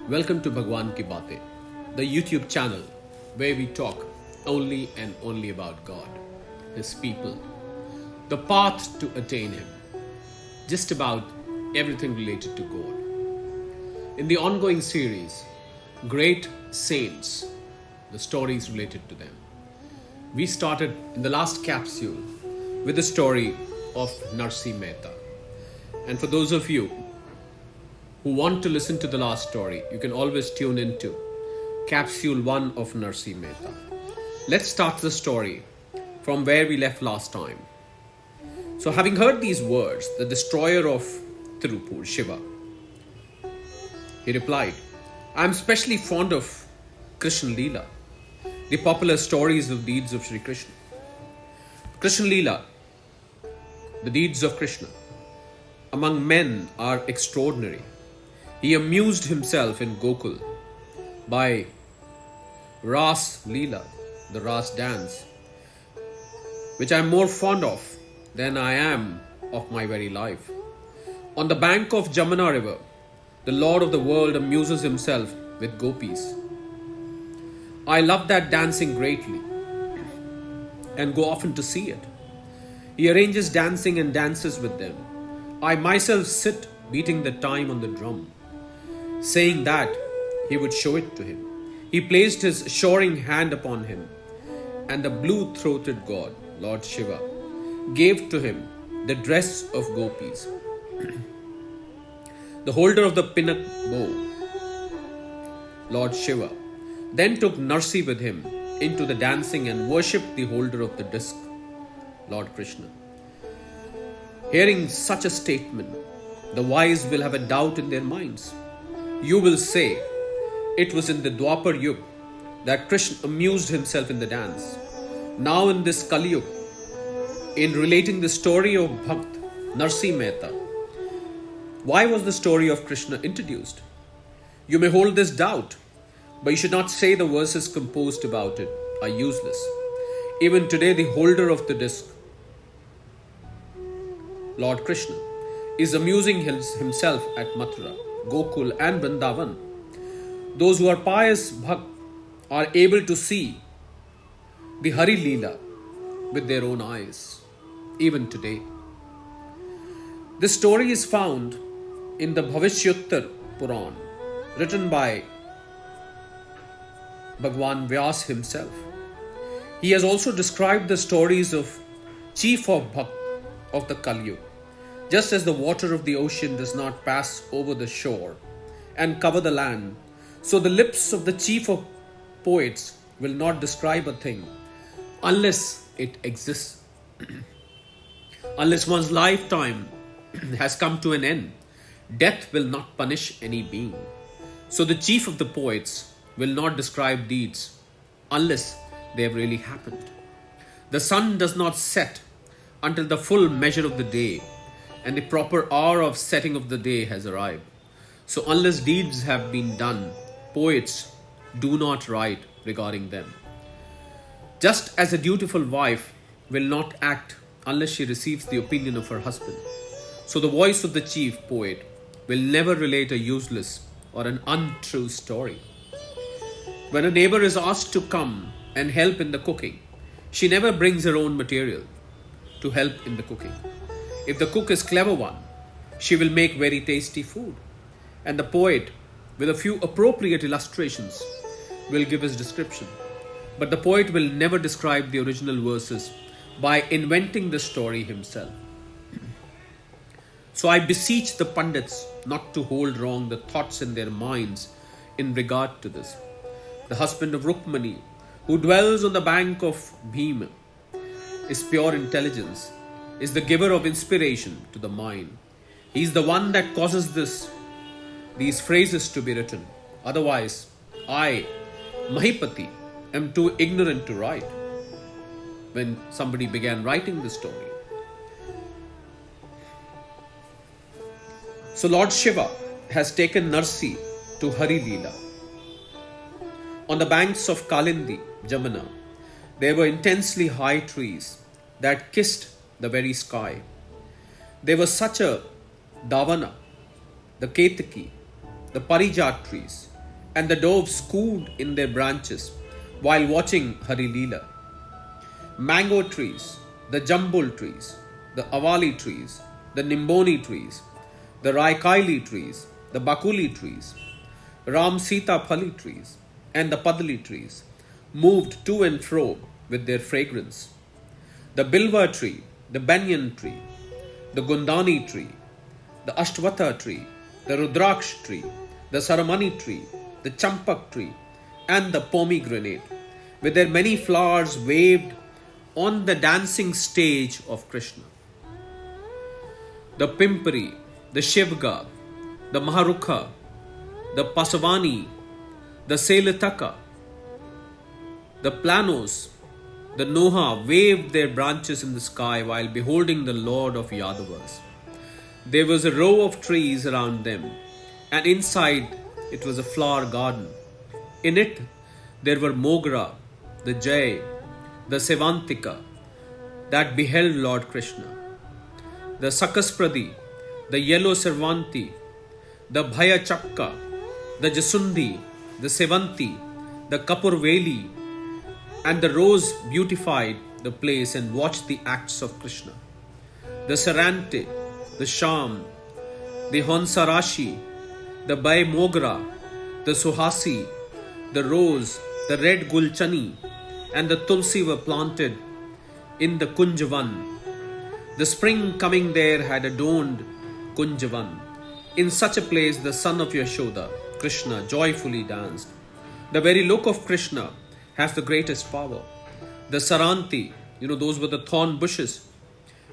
Welcome to Bhagwan Ki Baatein, the YouTube channel where we talk only and only about God, His people, the path to attain Him, just about everything related to God. In the ongoing series, Great Saints, the stories related to them. We started in the last capsule with the story of Narsi Mehta. And for those of you who want to listen to the last story, you can always tune into Capsule 1 of Narsi Mehta. Let's start the story from where we left last time. So having heard these words, the destroyer of Tirupur, Shiva, he replied, I am specially fond of Krishna Leela, the popular stories of deeds of Sri Krishna. Krishna Leela, the deeds of Krishna, among men are extraordinary. He amused himself in Gokul by Ras Leela, the Ras dance, which I am more fond of than I am of my very life. On the bank of Jamuna river, the Lord of the world amuses himself with gopis. I love that dancing greatly and go often to see it. He arranges dancing and dances with them. I myself sit beating the time on the drum, saying that he would show it to him. He placed his shoring hand upon him, and the blue-throated god, Lord Shiva, gave to him the dress of gopis. The holder of the pinnace bow, Lord Shiva, then took Narsi with him into the dancing and worshipped the holder of the disc, Lord Krishna. Hearing such a statement, the wise will have a doubt in their minds. You will say, it was in the Dwapar Yuga that Krishna amused himself in the dance. Now in this Kali Yuga, in relating the story of Bhakt Narsi Mehta, why was the story of Krishna introduced? You may hold this doubt, but you should not say the verses composed about it are useless. Even today, the holder of the disc, Lord Krishna, is amusing himself at Mathura, Gokul and Vrindavan. Those who are pious bhakt are able to see the Hari Leela with their own eyes, even today. This story is found in the Bhavishyottar Puran, written by Bhagwan Vyas himself. He has also described the stories of chief of bhakt of the Kali Yuga. Just as the water of the ocean does not pass over the shore and cover the land, so the lips of the chief of poets will not describe a thing unless it exists. Unless one's lifetime has come to an end, death will not punish any being. So the chief of the poets will not describe deeds unless they have really happened. The sun does not set until the full measure of the day and the proper hour of setting of the day has arrived. So unless deeds have been done, poets do not write regarding them. Just as a dutiful wife will not act unless she receives the opinion of her husband, so the voice of the chief poet will never relate a useless or an untrue story. When a neighbor is asked to come and help in the cooking, she never brings her own material to help in the cooking. If the cook is clever one, she will make very tasty food. And the poet, with a few appropriate illustrations, will give his description. But the poet will never describe the original verses by inventing the story himself. So I beseech the Pandits not to hold wrong the thoughts in their minds in regard to this. The husband of Rukmani, who dwells on the bank of Bhima, is pure intelligence, is the giver of inspiration to the mind. He is the one that causes these phrases to be written. Otherwise, I, Mahipati, am too ignorant to write. When somebody began writing the story. So Lord Shiva has taken Narsi to Hari Leela. On the banks of Kalindi, Jamuna, there were intensely high trees that kissed the very sky. There was such a Davana, the Ketaki, the Parijat trees, and the doves cooed in their branches while watching Hari Leela. Mango trees, the jambul trees, the avali trees, the nimboni trees, the raikaili trees, the bakuli trees, Ram Sita Phali trees, and the padali trees moved to and fro with their fragrance. The bilva tree, the banyan tree, the gundani tree, the ashtwatha tree, the rudraksh tree, the saramani tree, the champak tree, and the pomegranate, with their many flowers waved on the dancing stage of Krishna. The pimpri, the shivga, the maharukha, the pasavani, the selataka, the planos, the noha waved their branches in the sky while beholding the Lord of Yadavas. There was a row of trees around them, and inside it was a flower garden. In it there were Mogra, the Jay, the Sevantika that beheld Lord Krishna, the Sakaspradi, the yellow Servanti, the Bhaya Chakka, the Jasundi, the Sevanti, the Kapurveli, and the rose beautified the place and watched the acts of Krishna. The Sarante, the Sham, the Honsarashi, the Bai Mogra, the Suhasi, the rose, the red Gulchani, and the Tulsi were planted in the Kunjavan. The spring coming there had adorned Kunjavan. In such a place, the son of Yashoda, Krishna, joyfully danced. The very look of Krishna has the greatest power. The Saranti, those were the thorn bushes,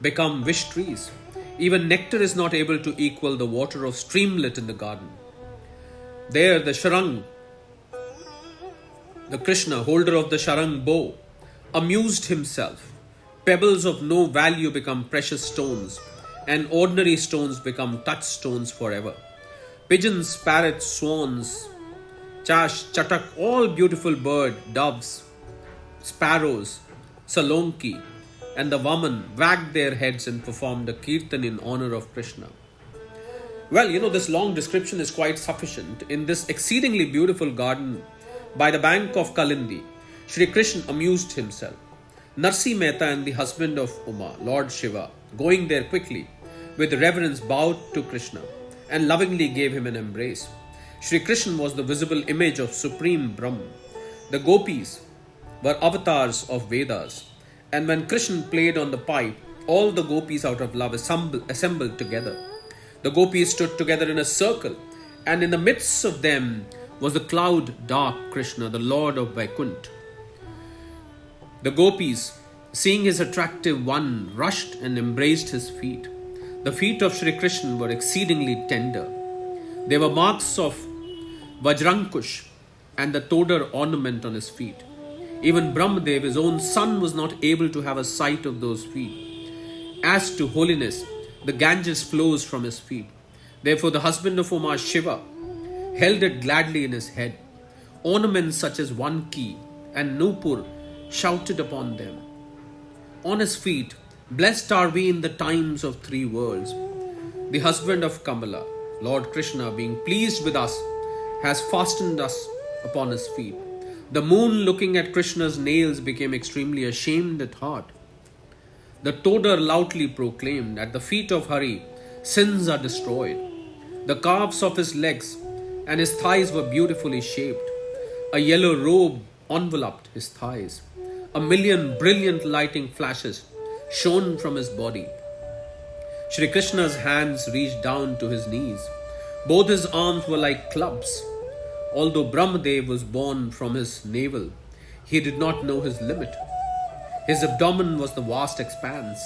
become wish trees. Even nectar is not able to equal the water of streamlet in the garden. There, the Sharang, the Krishna, holder of the Sharang bow, amused himself. Pebbles of no value become precious stones, and ordinary stones become touchstones forever. Pigeons, parrots, swans, chash, chatak, all beautiful bird, doves, sparrows, salonki, and the Vaman wagged their heads and performed a kirtan in honor of Krishna. Well, this long description is quite sufficient. In this exceedingly beautiful garden by the bank of Kalindi, Shri Krishna amused himself. Narsi Mehta and the husband of Uma, Lord Shiva, going there quickly, with reverence bowed to Krishna and lovingly gave him an embrace. Shri Krishna was the visible image of Supreme Brahman. The gopis were avatars of Vedas, and when Krishna played on the pipe, all the gopis out of love assembled together. The gopis stood together in a circle, and in the midst of them was the cloud-dark Krishna, the Lord of Vaikuntha. The gopis, seeing his attractive one, rushed and embraced his feet. The feet of Shri Krishna were exceedingly tender. There were marks of Vajrankush and the toder ornament on his feet. Even Brahmadev, his own son, was not able to have a sight of those feet. As to holiness, the Ganges flows from his feet. Therefore, the husband of Uma, Shiva, held it gladly in his head. Ornaments such as Vanki and Nupur shouted upon them. On his feet, blessed are we in the times of three worlds. The husband of Kamala, Lord Krishna, being pleased with us, has fastened us upon his feet. The moon, looking at Krishna's nails, became extremely ashamed at heart. The toder loudly proclaimed, at the feet of Hari, sins are destroyed. The calves of his legs and his thighs were beautifully shaped. A yellow robe enveloped his thighs. A million brilliant lighting flashes shone from his body. Shri Krishna's hands reached down to his knees. Both his arms were like clubs. Although Brahmadev was born from his navel, he did not know his limit. His abdomen was the vast expanse.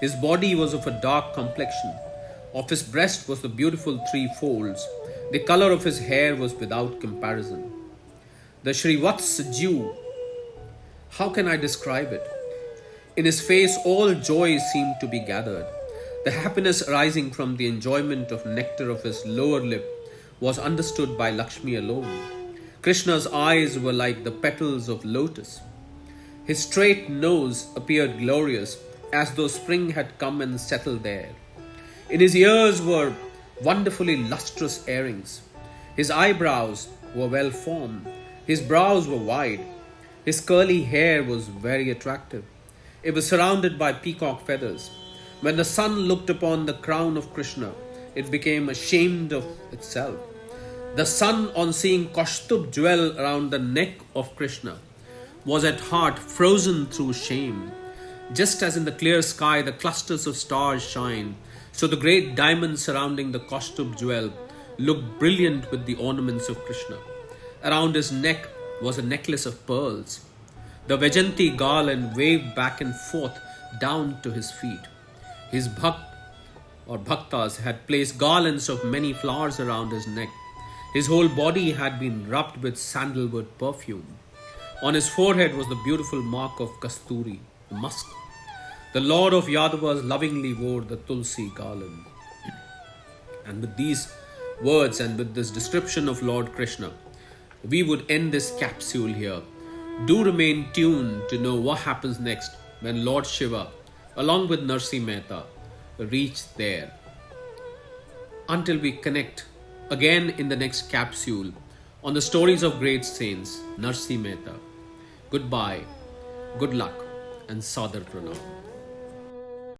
His body was of a dark complexion. Of his breast was the beautiful three folds. The color of his hair was without comparison. The Shrivats Jew, how can I describe it? In his face all joy seemed to be gathered. The happiness arising from the enjoyment of nectar of his lower lip was understood by Lakshmi alone. Krishna's eyes were like the petals of lotus. His straight nose appeared glorious, as though spring had come and settled there. In his ears were wonderfully lustrous earrings. His eyebrows were well formed, his brows were wide, his curly hair was very attractive. It was surrounded by peacock feathers. When the sun looked upon the crown of Krishna, it became ashamed of itself. The sun, on seeing Kaustubh jewel around the neck of Krishna, was at heart frozen through shame. Just as in the clear sky the clusters of stars shine, so the great diamond surrounding the Kaustubh jewel looked brilliant with the ornaments of Krishna. Around his neck was a necklace of pearls. The Vajanti garland waved back and forth down to his feet. His bhaktas had placed garlands of many flowers around his neck. His whole body had been rubbed with sandalwood perfume. On his forehead was the beautiful mark of kasturi, the musk. The Lord of Yadavas lovingly wore the tulsi garland. And with these words and with this description of Lord Krishna, we would end this capsule here. Do remain tuned to know what happens next when Lord Shiva, along with Narsi Mehta, reach there. Until we connect again in the next capsule on the stories of great saints, Narsi Mehta. Goodbye, good luck, and Sadar Pranam.